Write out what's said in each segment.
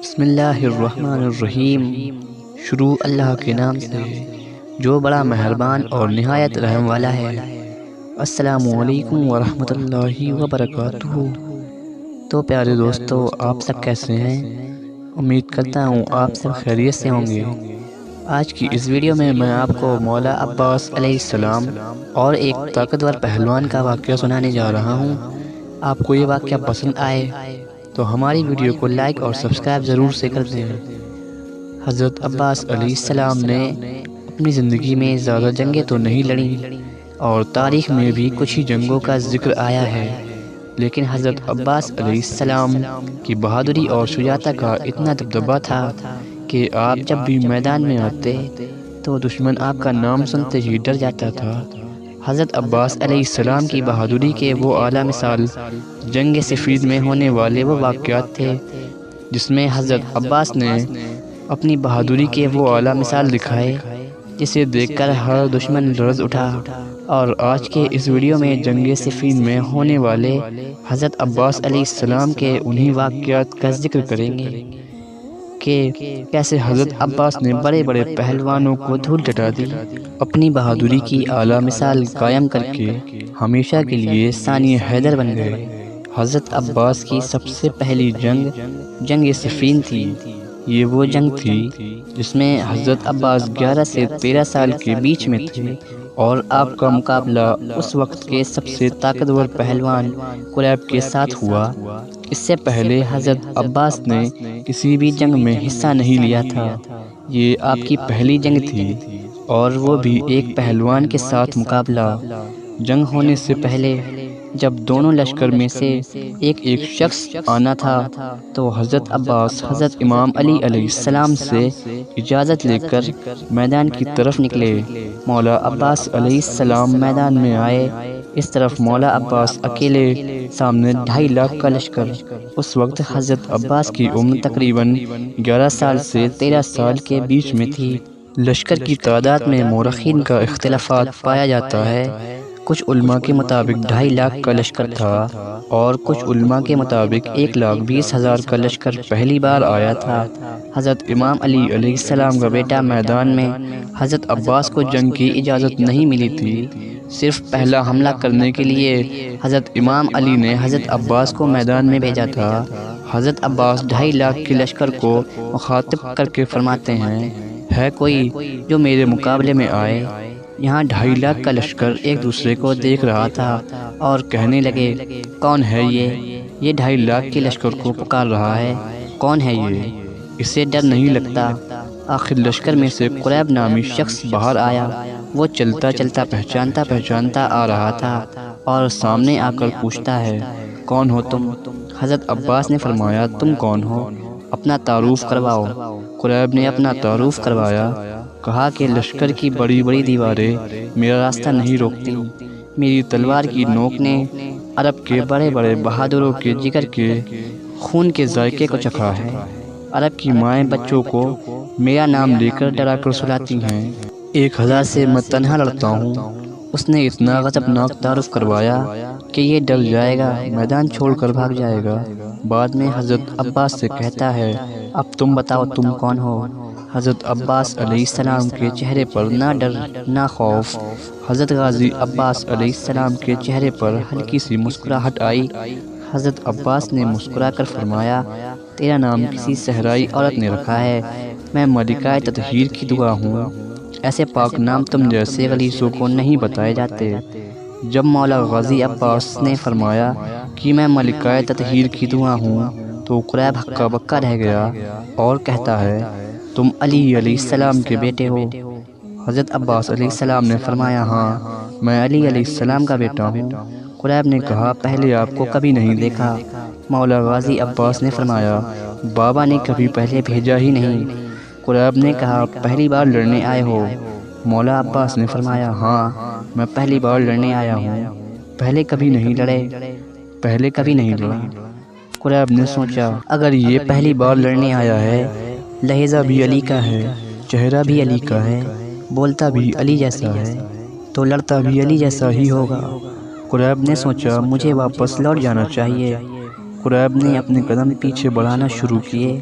بسم اللہ الرحمن الرحیم۔ شروع اللہ کے نام سے جو بڑا مہربان اور نہایت رحم والا ہے۔ السلام علیکم ورحمۃ اللہ وبرکاتہ۔ تو پیارے دوستو، آپ سب کیسے ہیں؟ امید کرتا ہوں آپ سب خیریت سے ہوں گے۔ آج کی اس ویڈیو میں آپ کو مولا عباس علیہ السلام اور ایک طاقتور پہلوان کا واقعہ سنانے جا رہا ہوں۔ آپ کو یہ واقعہ پسند آئے تو ہماری ویڈیو کو لائک اور سبسکرائب ضرور سے کر دیں۔ حضرت عباس علیہ السلام نے اپنی زندگی میں زیادہ جنگیں تو نہیں لڑیں اور تاریخ میں بھی کچھ ہی جنگوں کا ذکر آیا ہے، لیکن حضرت عباس علیہ السلام کی بہادری اور شجاعت کا اتنا دبدبہ تھا کہ آپ جب بھی میدان میں آتے تو دشمن آپ کا نام سنتے ہی ڈر جاتا تھا۔ حضرت عباس علیہ السلام کی بہادری کے وہ اعلیٰ مثال جنگ صفین میں ہونے والے وہ واقعات تھے جس میں حضرت عباس نے اپنی بہادری کے وہ اعلیٰ مثال دکھائے جسے دیکھ کر ہر دشمن لرز اٹھا۔ اور آج کے اس ویڈیو میں جنگ صفین میں ہونے والے حضرت عباس علیہ السلام کے انہی واقعات کا ذکر کریں گے کہ کیسے حضرت عباس نے بڑے بڑے پہلوانوں کو دھول چٹا دی، اپنی بہادری کی اعلیٰ مثال قائم کر کے ہمیشہ کے لیے ثانی حیدر بن گئے۔ حضرت عباس کی سب سے پہلی جنگ صفین تھی۔ یہ وہ جنگ تھی جس میں حضرت عباس 11 سے 13 سال کے بیچ میں تھے اور آپ کا مقابلہ اس وقت کے سب سے طاقتور پہلوان قریب کے ساتھ ہوا۔ اس سے پہلے حضرت عباس نے کسی بھی جنگ میں حصہ نہیں لیا تھا۔ یہ آپ کی پہلی جنگ تھی اور وہ بھی ایک پہلوان کے ساتھ مقابلہ۔ جنگ ہونے سے پہلے جب دونوں لشکر میں سے ایک شخص آنا تھا تو حضرت عباس حضرت امام علی علیہ السلام سے اجازت لے کر میدان کی طرف نکلے۔ مولا عباس علیہ السلام میدان میں آئے۔ اس طرف مولا عباس اکیلے، سامنے 2.5 لاکھ کا لشکر۔ اس وقت حضرت عباس کی عمر تقریباً 11 سال سے 13 سال کے بیچ میں تھی۔ لشکر کی تعداد میں مورخین کا اختلافات پایا جاتا ہے۔ کچھ علماء کے مطابق 2.5 لاکھ کا لشکر تھا اور کچھ علماء کے مطابق 1,20,000 کا لشکر پہلی بار آیا تھا۔ حضرت امام علی علیہ السلام کا بیٹا میدان میں حضرت عباس کو جنگ کی اجازت نہیں ملی تھی۔ صرف پہلا حملہ کرنے کے لیے حضرت امام علی نے حضرت عباس کو میدان میں بھیجا تھا۔ حضرت عباس 2.5 لاکھ کے لشکر کو مخاطب کر کے فرماتے ہیں، ہے کوئی جو میرے مقابلے میں آئے؟ یہاں 2.5 لاکھ کا لشکر ایک دوسرے کو دیکھ رہا تھا اور کہنے لگے، کون ہے یہ 2.5 لاکھ کے لشکر کو پکار رہا ہے؟ کون ہے یہ؟ اسے ڈر نہیں لگتا؟ آخر لشکر میں سے قریب نامی شخص باہر آیا۔ وہ چلتا چلتا پہچانتا آ رہا تھا اور سامنے آ کر پوچھتا ہے، کون ہو تم؟ حضرت عباس نے فرمایا، تم کون ہو؟ اپنا تعارف کرواؤ۔ قریب نے اپنا تعارف کروایا، کہا کہ لشکر کی بڑی بڑی دیواریں میرا راستہ نہیں روکتی۔ میری تلوار کی نوک نے عرب کے بڑے بڑے بہادروں کے جگر کے خون کے ذائقے کو چکھا ہے۔ عرب کی مائیں بچوں کو میرا نام لے کر ڈرا کر سلاتی ہیں۔ 1000 سے میں تنہا لڑتا ہوں۔ اس نے اتنا غضبناک تعارف کروایا کہ یہ ڈر جائے گا، میدان چھوڑ کر بھاگ جائے گا۔ بعد میں حضرت عباس سے کہتا ہے، اب تم بتاؤ تم کون ہو؟ حضرت عباس علیہ السلام کے چہرے پر نہ ڈر نہ خوف۔ حضرت غازی عباس علیہ السلام کے چہرے پر ہلکی سی مسکراہٹ آئی۔ حضرت عباس نے مسکرا کر فرمایا، تیرا نام کسی صحرائی عورت نے رکھا ہے، میں ملکہ تطہیر کی دعا ہوں۔ ایسے پاک نام تم جیسے غلیظوں کو نہیں بتائے جاتے۔ جب مولا غازی عباس نے فرمایا کہ میں ملکہ تطہیر کی دعا ہوں تو قریب ہکا بکا رہ گیا اور کہتا ہے، تم علی علیہ السلام کے بیٹے ہو؟ حضرت عباس علیہ السلام نے فرمایا، ہاں میں علی علیہ السلام کا بیٹا ہوں۔ قریب نے کہا، پہلے آپ کو کبھی نہیں دیکھا۔ مولا غازی عباس نے فرمایا، بابا نے کبھی پہلے بھیجا ہی نہیں۔ قریب نے کہا، پہلی بار لڑنے آئے ہو؟ مولا عباس نے فرمایا، ہاں میں پہلی بار لڑنے آیا ہوں، پہلے کبھی نہیں لڑے، پہلے کبھی نہیں لڑا۔ قریب نے سوچا، اگر یہ پہلی بار لڑنے آیا ہے، لہجہ بھی علی کا ہے، چہرہ بھی علی کا ہے، بولتا بھی علی جیسا ہے، تو لڑتا بھی علی جیسا ہی ہوگا۔ قریب نے سوچا، مجھے واپس لوٹ جانا چاہیے۔ قریب نے اپنے قدم پیچھے بڑھانا شروع کیے۔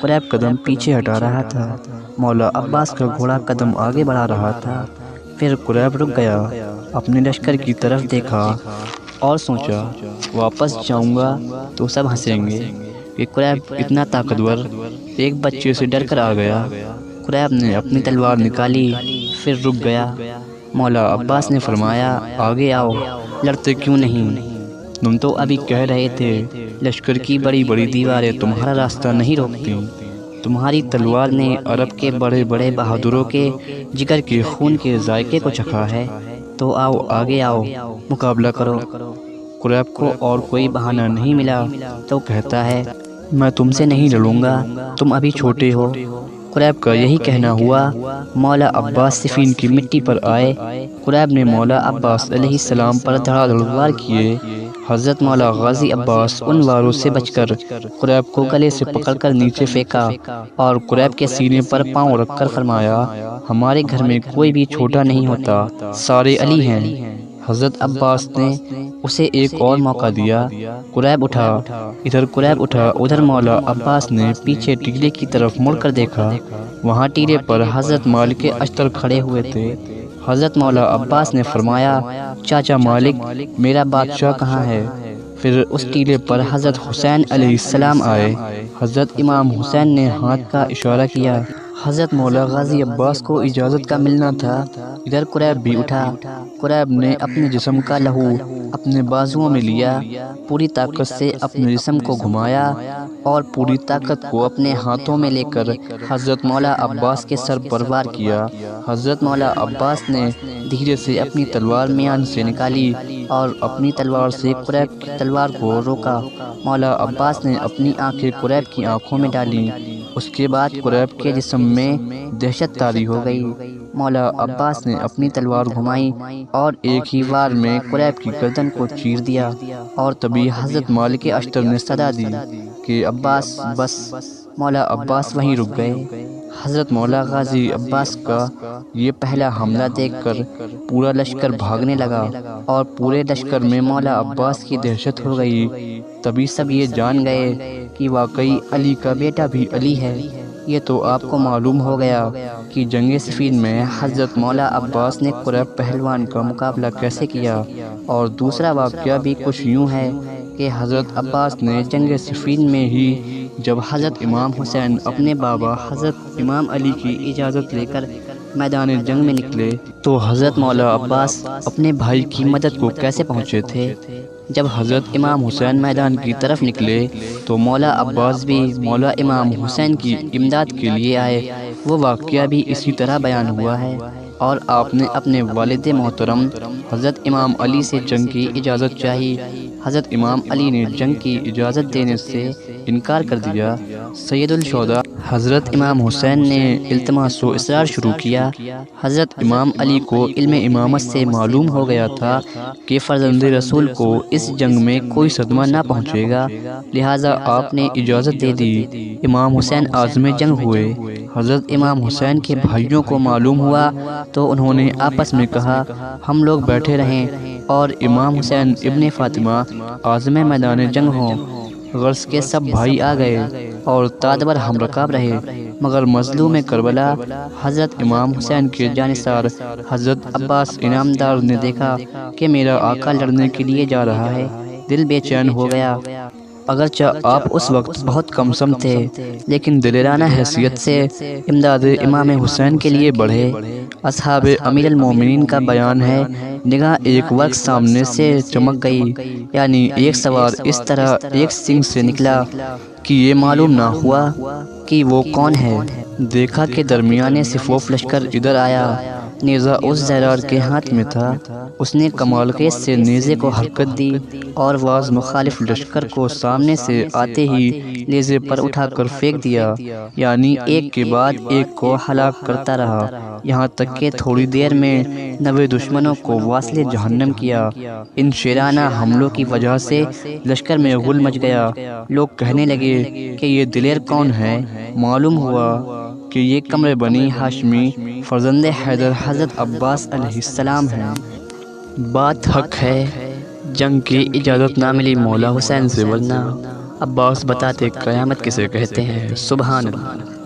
قریب قدم پیچھے ہٹا رہا تھا، مولا عباس کا گھوڑا قدم آگے بڑھا رہا تھا۔ پھر قریب رک گیا، اپنے لشکر کی طرف دیکھا اور سوچا واپس جاؤں گا تو سب ہنسیں گے کہ قریب اتنا طاقتور ایک بچے سے ڈر کر آ گیا۔ قریب نے اپنی تلوار نکالی، پھر رک گیا۔ مولا عباس نے فرمایا آگے آؤ، لڑتے کیوں نہیں؟ تم تو ابھی کہہ رہے تھے لشکر کی بڑی بڑی دیواریں تمہارا راستہ نہیں روکتی، تمہاری تلوار نے عرب کے بڑے بڑے بہادروں کے جگر کے خون کے ذائقے کو چکھا ہے، تو آؤ آگے آؤ، مقابلہ کرو۔ قریب کو اور کوئی بہانہ نہیں ملا تو کہتا ہے میں تم سے نہیں لڑوں گا، تم ابھی چھوٹے ہو۔ قریب کا یہی کہنا ہوا۔ مولا عباس صفین کی مٹی پر آئے۔ قریب نے مولا عباس علیہ السلام پر دھڑا دھڑ وار کیے۔ حضرت مولا غازی عباس ان واروں سے بچ کر قریب کو گلے سے پکڑ کر نیچے پھینکا اور قریب کے سینے پر پاؤں رکھ کر فرمایا ہمارے گھر میں کوئی بھی چھوٹا نہیں ہوتا، سارے علی ہیں۔ حضرت عباس نے اسے ایک اور موقع دیا۔ قریب اٹھا، ادھر قریب اٹھا، ادھر مولا عباس نے پیچھے ٹیلے کی طرف مڑ کر دیکھا۔ وہاں ٹیلے پر حضرت مالک اشتر کھڑے ہوئے تھے۔ حضرت مولا عباس نے فرمایا چاچا مالک، میرا بادشاہ کہاں ہے؟ پھر اس ٹیلے پر حضرت حسین علیہ السلام آئے۔ حضرت امام حسین نے ہاتھ کا اشارہ کیا۔ حضرت مولا غازی عباس کو اجازت کا ملنا تھا۔ ادھر قریب بھی اٹھا۔ قریب نے اپنے جسم کا لہو اپنے بازوؤں میں لیا، پوری طاقت سے اپنے جسم کو گھمایا اور پوری طاقت کو اپنے ہاتھوں میں لے کر حضرت مولا عباس کے سر پر وار کیا۔ حضرت مولا عباس نے دھیرے سے اپنی تلوار میان سے نکالی اور اپنی تلوار سے قریب کی تلوار کو روکا۔ مولا عباس نے اپنی آنکھیں قریب کی آنکھوں میں ڈالیں۔ اس کے بعد قریب کے جسم میں دہشت طاری ہو گئی۔ مولا عباس نے اپنی تلوار گھمائی اور ایک ہی وار میں قریب کی گردن کو چیر دیا، اور تبھی حضرت مالک اشتر نے صدا دی کہ عباس بس۔ مولا عباس وہیں رک گئے۔ حضرت مولا غازی عباس کا یہ پہلا حملہ دیکھ کر پورا لشکر بھاگنے لگا اور پورے لشکر میں مولا عباس کی دہشت ہو گئی۔ تبھی سب یہ جان گئے کہ واقعی علی کا بیٹا بھی علی ہے۔ یہ تو آپ کو معلوم ہو گیا کہ جنگ صفین میں حضرت مولا عباس نے قریب پہلوان کا مقابلہ کیسے کیا، اور دوسرا واقعہ بھی کچھ یوں ہے کہ حضرت عباس نے جنگ صفین میں ہی جب حضرت امام حسین اپنے بابا حضرت امام علی کی اجازت لے کر میدان جنگ میں نکلے تو حضرت مولا عباس اپنے بھائی کی مدد کو کیسے پہنچے تھے۔ جب حضرت امام حسین میدان کی طرف نکلے تو مولا عباس بھی مولا امام حسین کی امداد کے لیے آئے۔ وہ واقعہ بھی اسی طرح بیان ہوا ہے، اور آپ نے اپنے والد محترم حضرت امام علی سے جنگ کی اجازت چاہی۔ حضرت امام علی نے جنگ کی اجازت دینے سے انکار کر دیا۔ سید الشہداء حضرت امام حسین نے التماس و اصرار شروع کیا۔ حضرت امام علی کو علم امامت سے معلوم ہو گیا تھا کہ فرزند رسول کو اس جنگ میں کوئی صدمہ نہ پہنچے گا، لہٰذا آپ نے اجازت دے دی۔ امام حسین عازم جنگ ہوئے۔ حضرت امام حسین کے بھائیوں کو معلوم ہوا تو انہوں نے آپس میں کہا ہم لوگ بیٹھے رہیں اور امام حسین ابن فاطمہ عازم میدان جنگ ہوں۔ غرض کے سب بھائی آ گئے اور تادبر ہم رکاب رہے، مگر مظلوم کربلا حضرت امام حسین کے جانثار حضرت عباس انعامدار نے دیکھا کہ میرا آقا لڑنے کے لیے جا رہا ہے، دل بے چین ہو گیا۔ اگرچہ آپ اس وقت بہت کم سم تھے، لیکن دلیرانہ حیثیت سے امداد امام حسین کے لیے بڑھے۔ اصحاب امیر المومنین کا بیان ہے نگاہ ایک وقت سامنے سے چمک گئی، یعنی ایک سوار اس طرح ایک سنگ سے نکلا کہ یہ معلوم نہ ہوا کہ وہ کون ہے۔ دیکھا کہ درمیانے صفوف لشکر ادھر آیا، نیزہ اس زیرار کے ہاتھ میں تھا۔ اس نے کمال خیز سے نیزے کو حرکت دی اور واز مخالف لشکر کو سامنے سے آتے ہی نیزے پر اٹھا کر پھینک دیا، یعنی ایک کے بعد ایک کو ہلاک کرتا رہا، یہاں تک کہ تھوڑی دیر میں 90 دشمنوں کو واصل جہنم کیا۔ ان شیرانہ حملوں کی وجہ سے لشکر میں غل مچ گیا۔ لوگ کہنے لگے کہ یہ دلیر کون ہے؟ معلوم ہوا کہ یہ قمر بنی ہاشمی فرزند حیدر حضرت عباس علیہ السلام ہیں۔ بات حق ہے، جنگ کی اجازت نہ ملی مولا حسین سے، ورنہ عباس بتاتے قیامت کسے کہتے ہیں، سبحان اللہ۔